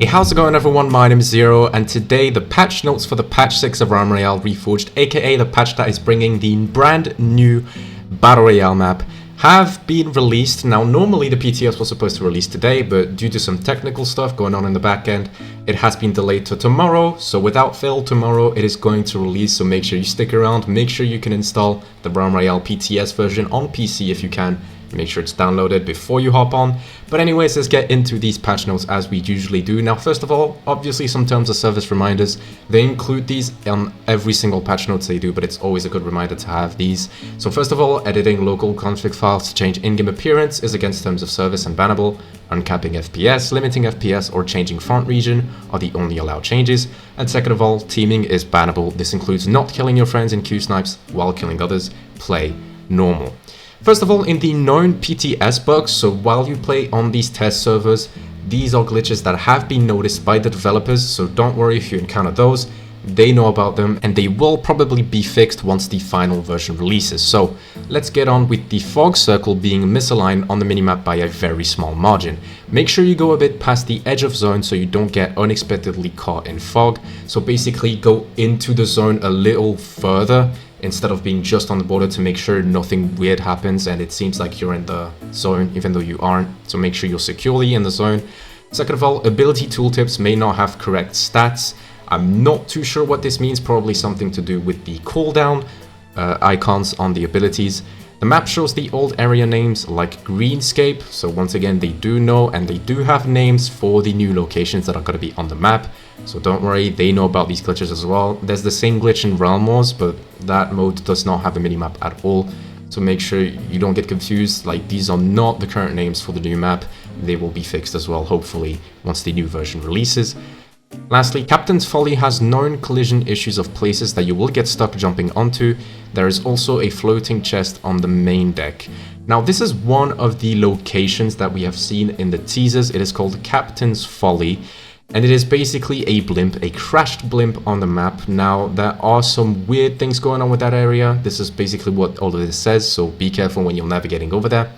Hey, how's it going everyone? My name is Zero, and today the patch notes for the patch 6 of Realm Royale Reforged, aka the patch that is bringing the brand new Battle Royale map, have been released. Now normally the PTS was supposed to release today, but due to some technical stuff going on in the back end, it has been delayed to tomorrow. So without fail, tomorrow it is going to release, so make sure you stick around. Make sure you can install the Realm Royale PTS version on PC if you can. Make sure it's downloaded before you hop on. But anyways, let's get into these patch notes as we usually do. Now, first of all, obviously some terms of service reminders. They include these on every single patch notes they do, but it's always a good reminder to have these. So first of all, editing local config files to change in-game appearance is against terms of service and bannable. Uncapping FPS, limiting FPS, or changing font region are the only allowed changes. And second of all, teaming is bannable. This includes not killing your friends in queue snipes while killing others. Play normal. First of all, in the known PTS bugs, so while you play on these test servers, these are glitches that have been noticed by the developers, so don't worry if you encounter those. They know about them and they will probably be fixed once the final version releases. So let's get on with the fog circle being misaligned on the minimap by a very small margin. Make sure you go a bit past the edge of zone so you don't get unexpectedly caught in fog. So basically go into the zone a little further instead of being just on the border to make sure nothing weird happens and it seems like you're in the zone even though you aren't. So make sure you're securely in the zone. Second of all, ability tooltips may not have correct stats. I'm not too sure what this means, probably something to do with the cooldown icons on the abilities. The map shows the old area names like Greenscape, so once again they do know and they do have names for the new locations that are going to be on the map. So don't worry, they know about these glitches as well. There's the same glitch in Realm Wars, but that mode does not have a minimap at all. So make sure you don't get confused, like these are not the current names for the new map. They will be fixed as well, hopefully, once the new version releases. Lastly, Captain's Folly has known collision issues of places that you will get stuck jumping onto. There is also a floating chest on the main deck. Now this is one of the locations that we have seen in the teasers. It is called Captain's Folly. And it is basically a blimp, a crashed blimp on the map. Now, there are some weird things going on with that area. This is basically what all of this says, so be careful when you're navigating over there.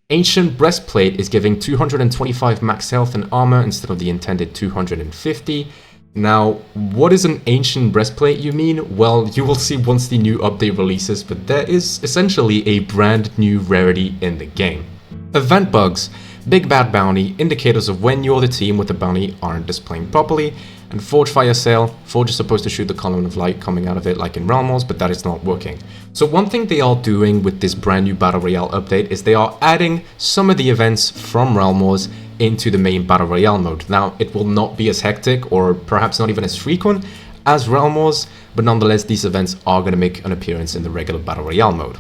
Ancient Breastplate is giving 225 max health and armor instead of the intended 250. Now, what is an Ancient Breastplate, you mean? Well, you will see once the new update releases, but there is essentially a brand new rarity in the game. Event bugs. Big Bad Bounty, indicators of when you're the team with the bounty aren't displaying properly, and Forge Fire Sale. Forge is supposed to shoot the column of light coming out of it like in Realm Wars, but that is not working. So one thing they are doing with this brand new Battle Royale update is they are adding some of the events from Realm Wars into the main Battle Royale mode. Now, it will not be as hectic or perhaps not even as frequent as Realm Wars, but nonetheless these events are going to make an appearance in the regular Battle Royale mode.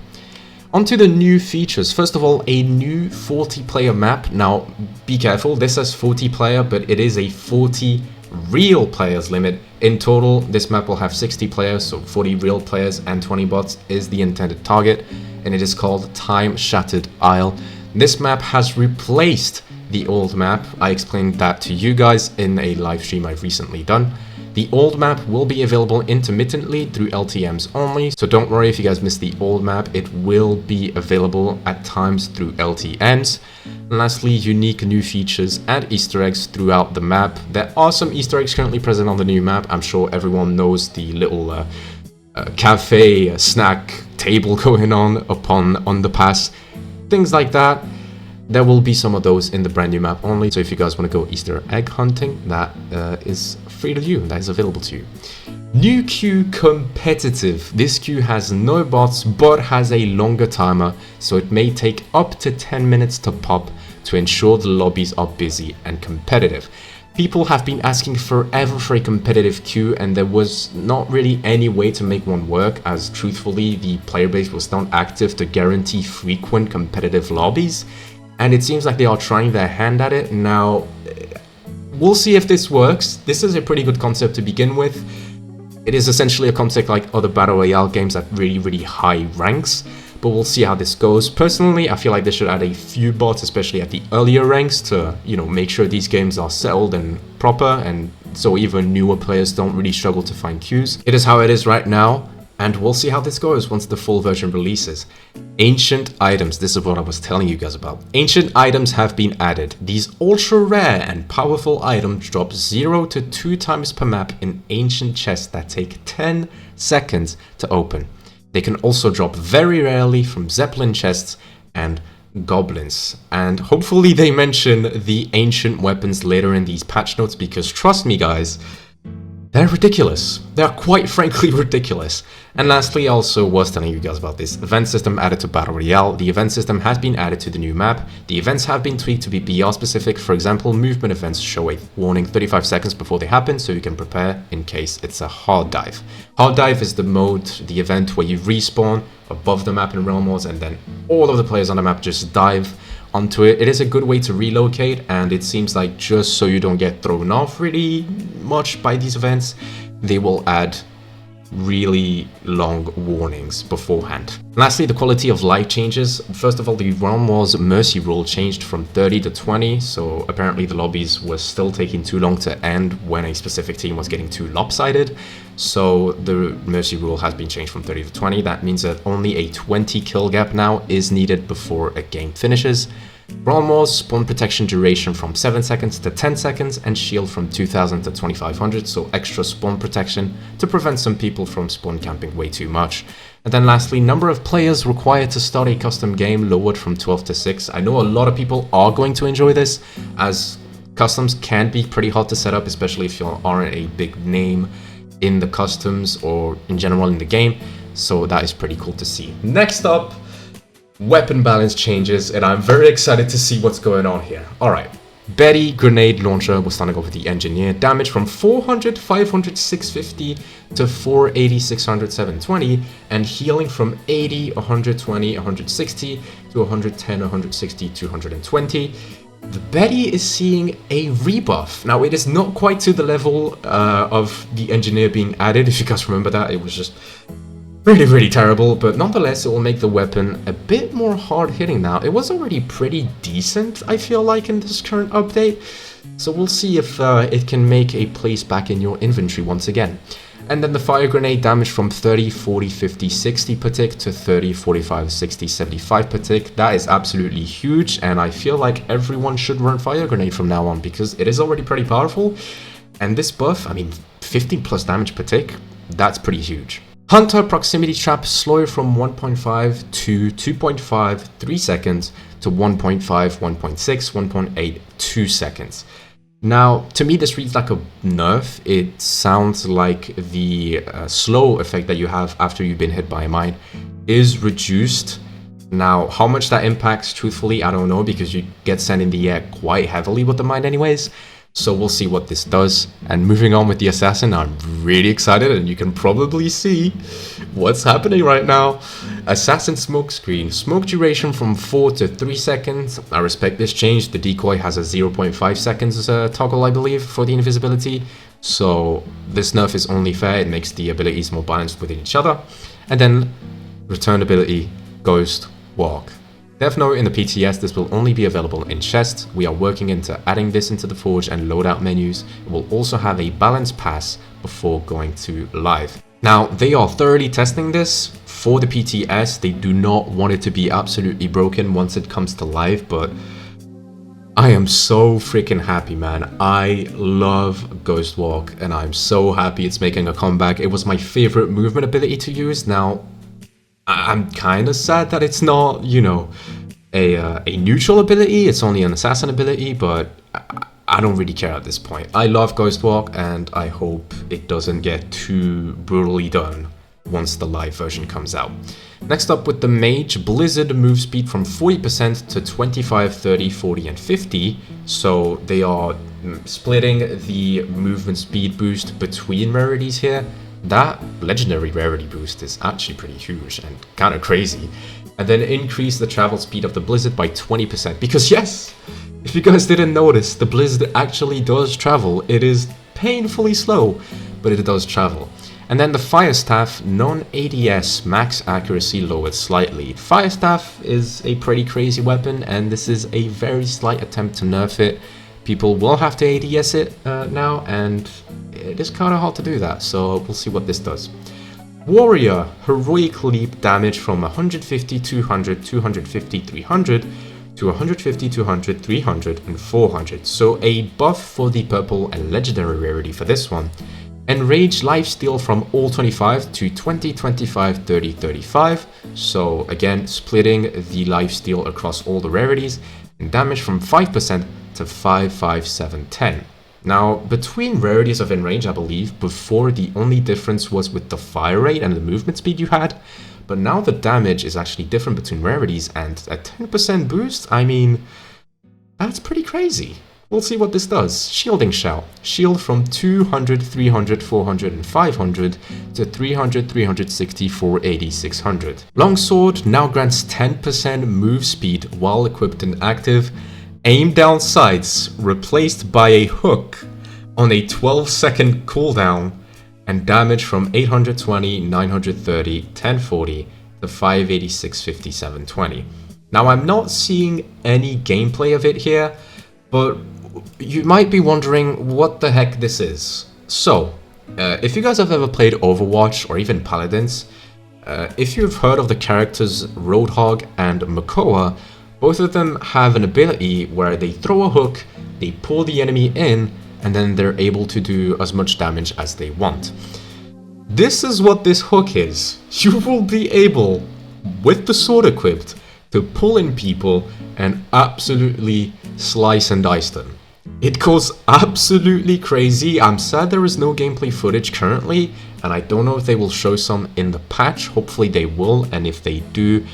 Onto the new features. First of all, a new 40-player map. Now, be careful, this says 40-player, but it is a 40 real players limit. In total, this map will have 60 players, so 40 real players and 20 bots is the intended target, and it is called Time Shattered Isle. This map has replaced the old map. I explained that to you guys in a live stream I've recently done. The old map will be available intermittently through LTMs only, so don't worry if you guys missed the old map, it will be available at times through LTMs. And lastly, unique new features and Easter eggs throughout the map. There are some Easter eggs currently present on the new map. I'm sure everyone knows the little cafe snack table going on upon underpass, things like that. There will be some of those in the brand new map only, so if you guys want to go Easter egg hunting, that is free to you, that is available to you. New queue competitive. This queue has no bots, but has a longer timer, so it may take up to 10 minutes to pop to ensure the lobbies are busy and competitive. People have been asking forever for a competitive queue, and there was not really any way to make one work, as truthfully the player base was not active to guarantee frequent competitive lobbies. And it seems like they are trying their hand at it. Now, we'll see if this works. This is a pretty good concept to begin with. It is essentially a concept like other Battle Royale games at really high ranks. But we'll see how this goes. Personally, I feel like they should add a few bots, especially at the earlier ranks, to, you know, make sure these games are settled and proper, and so even newer players don't really struggle to find queues. It is how it is right now. And we'll see how this goes once the full version releases. Ancient items, this is what I was telling you guys about. Ancient items have been added. These ultra rare and powerful items drop 0 to 2 times per map in ancient chests that take 10 seconds to open. They can also drop very rarely from Zeppelin chests and goblins. And hopefully they mention the ancient weapons later in these patch notes, because trust me guys, they're ridiculous. They're quite frankly ridiculous. And lastly, I also was telling you guys about this event system added to Battle Royale. The event system has been added to the new map. The events have been tweaked to be BR specific. For example, movement events show a warning 35 seconds before they happen, so you can prepare in case it's a hard dive. Hard dive is the mode, the event where you respawn above the map in Realm Wars and then all of the players on the map just dive onto it. It is a good way to relocate, and it seems like just so you don't get thrown off really much by these events, they will add really long warnings beforehand. Lastly, the quality of life changes. First of all, the Realm Wars mercy rule changed from 30 to 20, so apparently the lobbies were still taking too long to end when a specific team was getting too lopsided. So the mercy rule has been changed from 30 to 20. That means that only a 20 kill gap now is needed before a game finishes. Realm Wars spawn protection duration from 7 seconds to 10 seconds and shield from 2000 to 2500, so extra spawn protection to prevent some people from spawn camping way too much. And then lastly, number of players required to start a custom game lowered from 12 to 6. I know a lot of people are going to enjoy this, as customs can be pretty hard to set up, especially if you aren't a big name in the customs or in general in the game, so that is pretty cool to see. Next up, weapon balance changes, and I'm very excited to see what's going on here. Alright, Betty Grenade Launcher, we're starting off with the Engineer. Damage from 400, 500, 650 to 480, 600, 720, and healing from 80, 120, 160 to 110, 160, 220. The Betty is seeing a rebuff. Now, it is not quite to the level of the Engineer being added. If you guys remember that, it was just really terrible, but nonetheless it will make the weapon a bit more hard-hitting now. It was already pretty decent, I feel like, in this current update, so we'll see if it can make a place back in your inventory once again. And then the fire grenade damage from 30, 40, 50, 60 per tick to 30, 45, 60, 75 per tick. That is absolutely huge, and I feel like everyone should run fire grenade from now on, because it is already pretty powerful, and this buff, I mean, 15 plus damage per tick, that's pretty huge. Hunter Proximity Trap slow from 1.5 to 2.5, 3 seconds to 1.5, 1.6, 1.8, 2 seconds. Now, to me, this reads like a nerf. It sounds like the slow effect that you have after you've been hit by a mine is reduced. Now, how much that impacts, truthfully, I don't know, because you get sent in the air quite heavily with the mine anyways. So we'll see what this does. And moving on with the Assassin, I'm really excited, and you can probably see what's happening right now. Assassin Smoke Screen. Smoke duration from 4 to 3 seconds. I respect this change. The decoy has a 0.5 seconds toggle, I believe, for the invisibility. So this nerf is only fair. It makes the abilities more balanced within each other. And then return ability, Ghost Walk. Dev note in the PTS, this will only be available in chests. We are working into adding this into the Forge and loadout menus. It will also have a balance pass before going to live. Now, they are thoroughly testing this for the PTS. They do not want it to be absolutely broken once it comes to live, but I am so freaking happy, man. I love Ghost Walk, and I'm so happy it's making a comeback. It was my favorite movement ability to use. Now, I'm kind of sad that it's not, you know, a neutral ability. It's only an assassin ability, but I don't really care at this point. I love Ghost Walk, and I hope it doesn't get too brutally done once the live version comes out. Next up with the Mage, Blizzard move speed from 40% to 25, 30, 40, and 50. So they are splitting the movement speed boost between rarities here. That legendary rarity boost is actually pretty huge and kind of crazy. And then increase the travel speed of the Blizzard by 20%. Because yes, if you guys didn't notice, the Blizzard actually does travel. It is painfully slow, but it does travel. And then the Fire Staff, non-ADS max accuracy lowered slightly. Fire Staff is a pretty crazy weapon, and this is a very slight attempt to nerf it. People will have to ADS it now, and it is kind of hard to do that, so we'll see what this does. Warrior, Heroic Leap, damage from 150, 200, 250, 300 to 150, 200, 300, and 400. So a buff for the purple and legendary rarity for this one. Enraged lifesteal from all 25 to 20, 25, 30, 35. So again, splitting the lifesteal across all the rarities, and damage from 5% to 5, 5, 7, 10. Now, between rarities of Enrage, I believe, before the only difference was with the fire rate and the movement speed you had, but now the damage is actually different between rarities, and a 10% boost, I mean, that's pretty crazy. We'll see what this does. Shielding Shout. Shield from 200, 300, 400, and 500 to 300, 360, 480, 600. Longsword now grants 10% move speed while equipped and active. Aim down sights, replaced by a hook on a 12-second cooldown, and damage from 820, 930, 1040 to 586, 57, 20. Now, I'm not seeing any gameplay of it here, but you might be wondering what the heck this is. So, if you guys have ever played Overwatch or even Paladins, if you've heard of the characters Roadhog and Makoa, both of them have an ability where they throw a hook, they pull the enemy in, and then they're able to do as much damage as they want. This is what this hook is. You will be able, with the sword equipped, to pull in people and absolutely slice and dice them. It goes absolutely crazy. I'm sad there is no gameplay footage currently, and I don't know if they will show some in the patch. Hopefully they will, and if they do,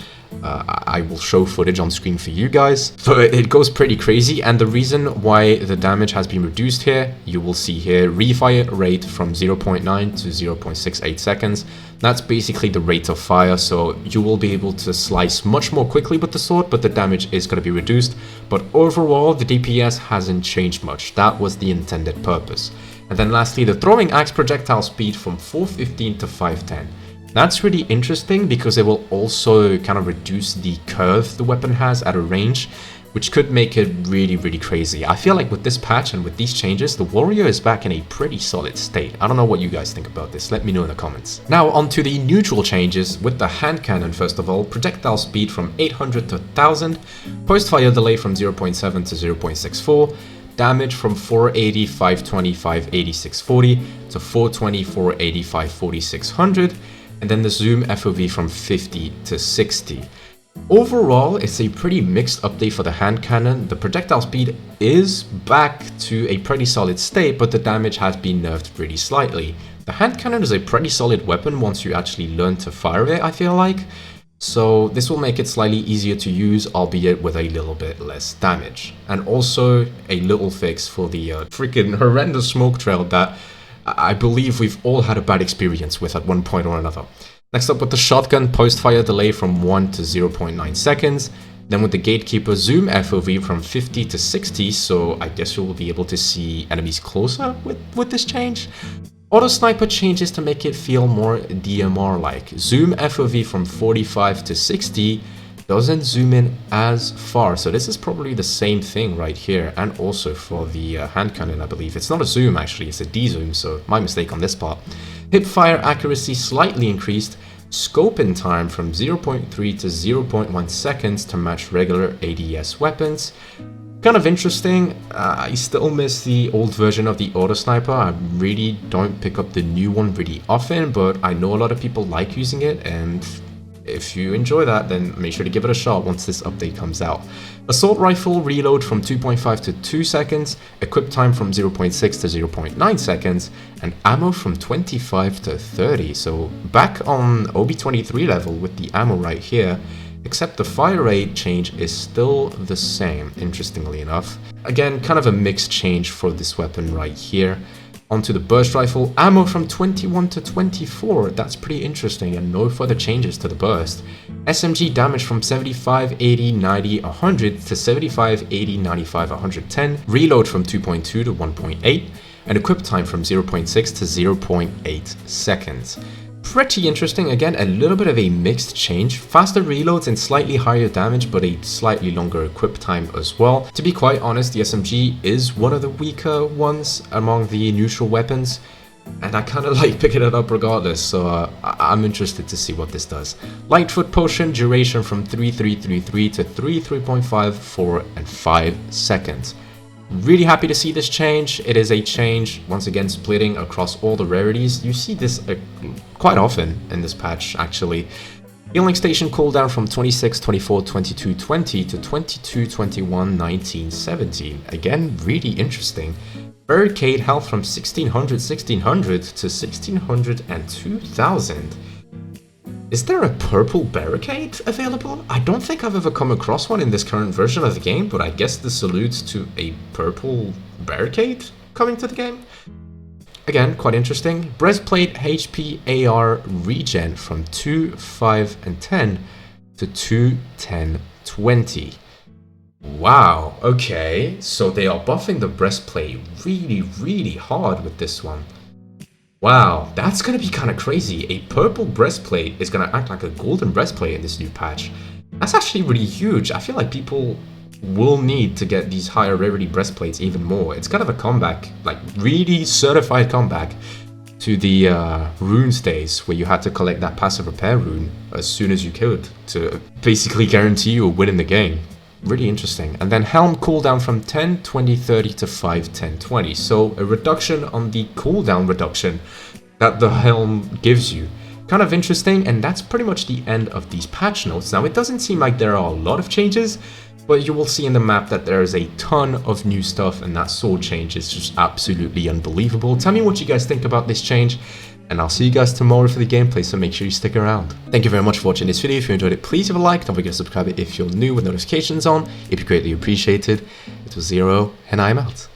I will show footage on screen for you guys. But it goes pretty crazy, and the reason why the damage has been reduced here, you will see here, refire rate from 0.9 to 0.68 seconds. That's basically the rate of fire, so you will be able to slice much more quickly with the sword, but the damage is going to be reduced. But overall, the DPS hasn't changed much. That was the intended purpose. And then lastly, the throwing axe projectile speed from 415 to 510. That's really interesting because it will also kind of reduce the curve the weapon has at a range, which could make it really, really crazy. I feel like with this patch and with these changes, the warrior is back in a pretty solid state. I don't know what you guys think about this. Let me know in the comments. Now onto the neutral changes with the hand cannon. First of all, projectile speed from 800 to 1000, post-fire delay from 0.7 to 0.64, damage from 480, 520, 580, 640 to 420, 480, 540, 600. And then the zoom FOV from 50 to 60. Overall, it's a pretty mixed update for the hand cannon. The projectile speed is back to a pretty solid state, but the damage has been nerfed really slightly. The hand cannon is a pretty solid weapon once you actually learn to fire it, I feel like. So this will make it slightly easier to use, albeit with a little bit less damage. And also a little fix for the freaking horrendous smoke trail that I believe we've all had a bad experience with at one point or another. Next up with the shotgun, post-fire delay from 1 to 0.9 seconds. Then with the gatekeeper, zoom FOV from 50 to 60, so I guess you will be able to see enemies closer with this change. Auto sniper changes to make it feel more DMR-like. Zoom FOV from 45 to 60, doesn't zoom in as far, so this is probably the same thing right here, and also for the hand cannon, I believe. It's not a zoom actually, it's a dezoom, so my mistake on this part. Hip fire accuracy slightly increased, scope in time from 0.3 to 0.1 seconds to match regular ADS weapons. Kind of interesting. I still miss the old version of the auto sniper. I really don't pick up the new one really often, but I know a lot of people like using it, and if you enjoy that, then make sure to give it a shot once this update comes out. Assault rifle reload from 2.5 to 2 seconds, equip time from 0.6 to 0.9 seconds, and ammo from 25 to 30. So back on OB23 level with the ammo right here, except the fire rate change is still the same, interestingly enough. Again, kind of a mixed change for this weapon right here. Onto the burst rifle, ammo from 21 to 24, that's pretty interesting, and no further changes to the burst. SMG damage from 75, 80, 90, 100 to 75, 80, 95, 110, reload from 2.2 to 1.8, and equip time from 0.6 to 0.8 seconds. Pretty interesting. Again, a little bit of a mixed change. Faster reloads and slightly higher damage, but a slightly longer equip time as well. To be quite honest, the SMG is one of the weaker ones among the neutral weapons. and I kind of like picking it up regardless, so I'm interested to see what this does. Lightfoot Potion, duration from 3.333 to 3.5, 4 and 5 seconds. Really happy to see this change. It is a change, once again, splitting across all the rarities. You see this quite often in this patch, actually. Healing Station cooldown from 26, 24, 22, 20 to 22, 21, 19, 17. Again, really interesting. Barricade health from 1600 to 1600 and 2000. Is there a purple barricade available? I don't think I've ever come across one in this current version of the game, but I guess this alludes to a purple barricade coming to the game. Again, quite interesting. Breastplate HP AR regen from 2, 5 and 10 to 2, 10, 20. Wow, okay, so they are buffing the breastplate really hard with this one. Wow, that's gonna be kind of crazy. A purple breastplate is gonna act like a golden breastplate in this new patch. That's actually really huge. I feel like people will need to get these higher rarity breastplates even more. It's kind of a comeback, like really certified comeback to the runes days where you had to collect that passive repair rune as soon as you could to basically guarantee you a win in the game. Really interesting. And then Helm cooldown from 10, 20, 30 to 5, 10, 20. So a reduction on the cooldown reduction that the Helm gives you. Kind of interesting, and that's pretty much the end of these patch notes. Now, it doesn't seem like there are a lot of changes, but you will see in the map that there is a ton of new stuff, and that sword change is just absolutely unbelievable. Tell me what you guys think about this change, and I'll see you guys tomorrow for the gameplay, so make sure you stick around. Thank you very much for watching this video. If you enjoyed it, please leave a like. Don't forget to subscribe if you're new with notifications on. It'd be greatly appreciated. It was Zero, and I'm out.